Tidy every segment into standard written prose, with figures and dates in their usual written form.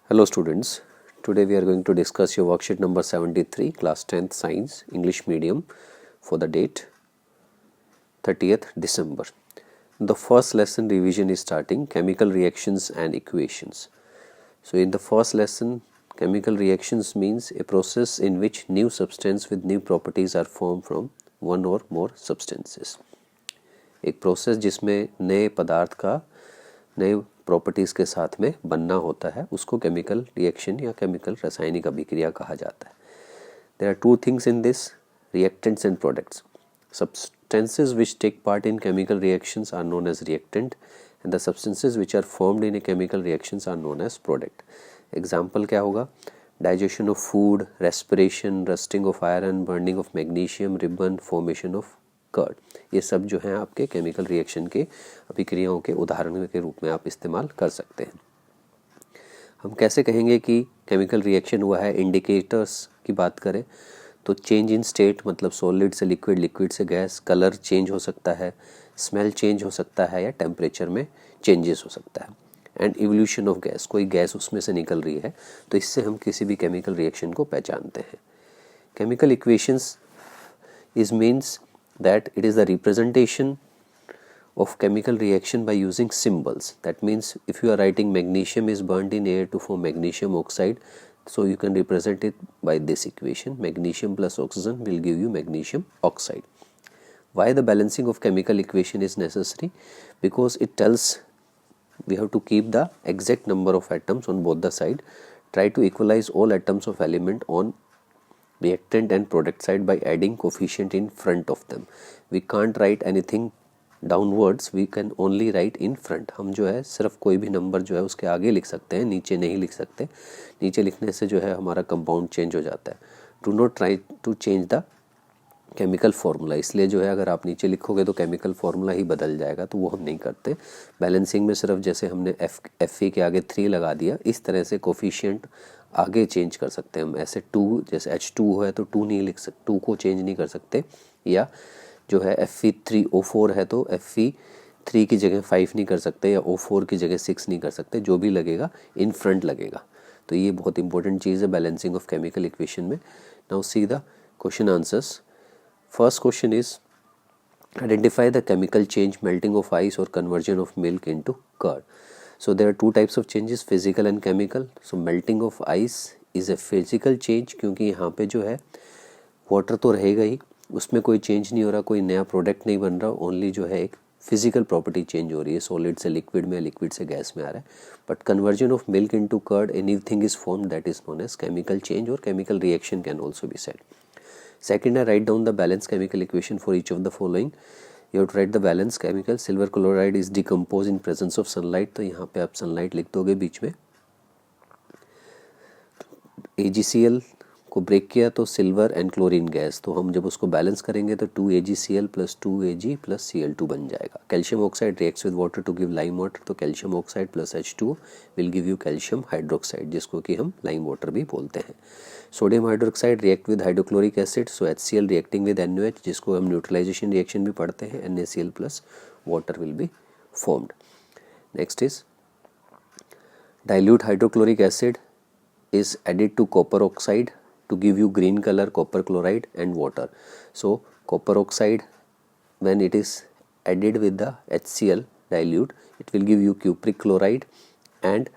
Hello students, today we are going to discuss your worksheet number 73, class 10th science, English medium for the date 30th December. The first lesson revision is starting, chemical reactions and equations. So in the first lesson, chemical reactions means a process in which new substance with new properties are formed from one or more substances. एक process जिसमें नए पदार्थ का नए properties के साथ में बनना होता है उसको केमिकल रिएक्शन या केमिकल रासायनिक अभिक्रिया कहा जाता है. There are two things in this, reactants and products. Substances which take part in chemical reactions are known as reactant and the substances which are formed in a chemical reactions are known as product. Example क्या होगा? Digestion of food, respiration, rusting of iron, burning of magnesium, ribbon, formation of curd. ये सब जो हैं आपके chemical reaction के अभिक्रियाओं के उदाहरण के रूप में आप इस्तेमाल कर सकते हैं. हम कैसे कहेंगे कि केमिकल रिएक्शन हुआ है? इंडिकेटर्स की बात करें तो चेंज इन स्टेट मतलब सॉलिड से लिक्विड, लिक्विड से गैस, कलर चेंज हो सकता है, स्मेल चेंज हो सकता है या टेम्परेचर में चेंजेस हो सकता है. एंड इवोल्यूशन ऑफ गैस, कोई गैस उसमें से निकल रही है तो इससे हम किसी भी केमिकल रिएक्शन को पहचानते हैं. Chemical equations is means that it is the representation of chemical reaction by using symbols. That means if you are writing magnesium is burnt in air to form magnesium oxide, so you can represent it by this equation. Magnesium plus oxygen will give you magnesium oxide. Why the balancing of chemical equation is necessary? Because it tells we have to keep the exact number of atoms on both the side. Try to equalize all atoms of element on reactant and product side by adding coefficient in front of them. We can't write anything downwards, we can only write in front. हम जो है सिर्फ कोई भी number जो है उसके आगे लिख सकते हैं, नीचे नहीं लिख सकते. नीचे लिखने से जो है हमारा कंपाउंड चेंज हो जाता है. Do not try to change the chemical formula. इसलिए जो है अगर आप नीचे लिखोगे तो केमिकल फार्मूला ही बदल जाएगा, तो वो हम नहीं करते. बैलेंसिंग में सिर्फ जैसे हमने Fe के आगे 3 लगा दिया, इस तरह से कोफिशिएंट आगे चेंज कर सकते हैं हम. ऐसे 2 जैसे H2 है तो 2 नहीं लिख सकते, 2 को चेंज नहीं कर सकते. या जो है Fe3O4 है तो Fe3 की जगह 5 नहीं कर सकते या O4 की जगह 6 नहीं कर सकते. जो भी लगेगा इन फ्रंट लगेगा. तो ये बहुत इंपॉर्टेंट चीज़ है बैलेंसिंग ऑफ केमिकल इक्वेशन में. Now see the question answers. First question is identify the chemical change, melting of ice or conversion of milk into curd. So there are two types of changes, physical and chemical. So melting of ice is a physical change क्योंकि यहाँ पे जो है water तो रहेगा ही, उसमें कोई change नहीं हो रहा, कोई नया प्रोडक्ट नहीं बन रहा, ओनली जो है एक फिजिकल प्रॉपर्टी चेंज हो रही है, सॉलिड से लिक्विड में, लिक्विड से गैस में आ रहा है. But conversion of milk into curd, anything is formed that is known as chemical change और chemical reaction can also be said. Second, I write down the balanced chemical equation for each of the following. You have to write the balanced chemical. Silver chloride is decomposed in presence of sunlight. तो यहाँ पे आप sunlight लिख दोगे बीच में. AgCl को break किया तो सिल्वर एंड क्लोरीन गैस, तो हम जब उसको बैलेंस करेंगे तो 2AgCl plus 2Ag plus Cl2 बन जाएगा. Calcium oxide reacts with water to give lime water, तो calcium oxide plus H2 will give you calcium hydroxide, जिसको कि हम लाइम वाटर भी बोलते हैं. Sodium hydroxide react with hydrochloric acid, so HCl reacting with NaOH, जिसको हम neutralisation reaction भी पढ़ते हैं, NaCl plus water will be formed. Next is dilute hydrochloric acid is added to copper oxide to give you green color, copper chloride and water. So copper oxide, when it is added with the HCl dilute, it will give you cupric chloride and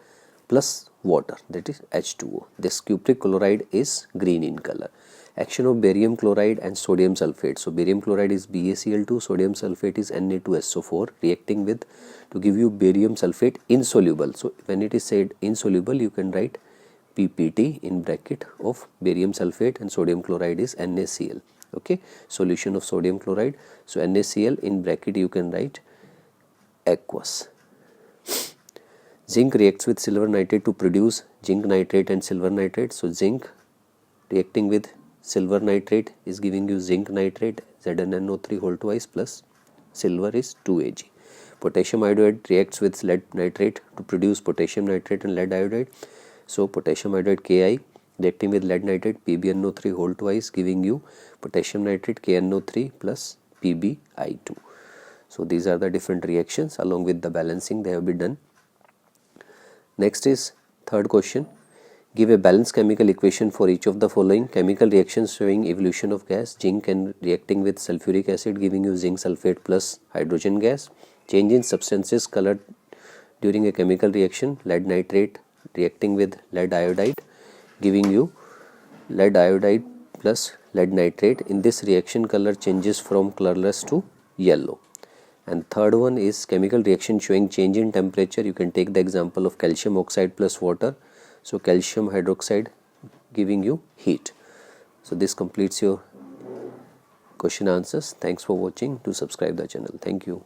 plus water, that is H2O. This cupric chloride is green in color. Action of barium chloride and sodium sulfate. So barium chloride is BaCl2, sodium sulfate is Na2SO4, reacting with to give you barium sulfate insoluble. So when it is said insoluble, you can write PPT in bracket of barium sulfate and sodium chloride is NaCl. Okay, solution of sodium chloride. So NaCl in bracket you can write aqueous. Zinc reacts with silver nitrate to produce zinc nitrate and silver nitrate. So zinc reacting with silver nitrate is giving you zinc nitrate, ZnNO3 whole twice plus silver is 2Ag. Potassium iodide reacts with lead nitrate to produce potassium nitrate and lead iodide. So potassium iodide Ki reacting with lead nitrate PbNO3 whole twice giving you potassium nitrate KNO3 plus PbI2. So these are the different reactions. Along with the balancing they have been done. Next is third question. Give a balanced chemical equation for each of the following. Chemical reactions showing evolution of gas. Zinc and reacting with sulfuric acid giving you zinc sulfate plus hydrogen gas. Change in substances colored during a chemical reaction. Lead nitrate reacting with lead iodide giving you lead iodide plus lead nitrate. In this reaction, color changes from colorless to yellow. And third one is chemical reaction showing change in temperature. You can take the example of calcium oxide plus water. So calcium hydroxide giving you heat. So this completes your question answers. Thanks for watching. Do subscribe the channel. Thank you.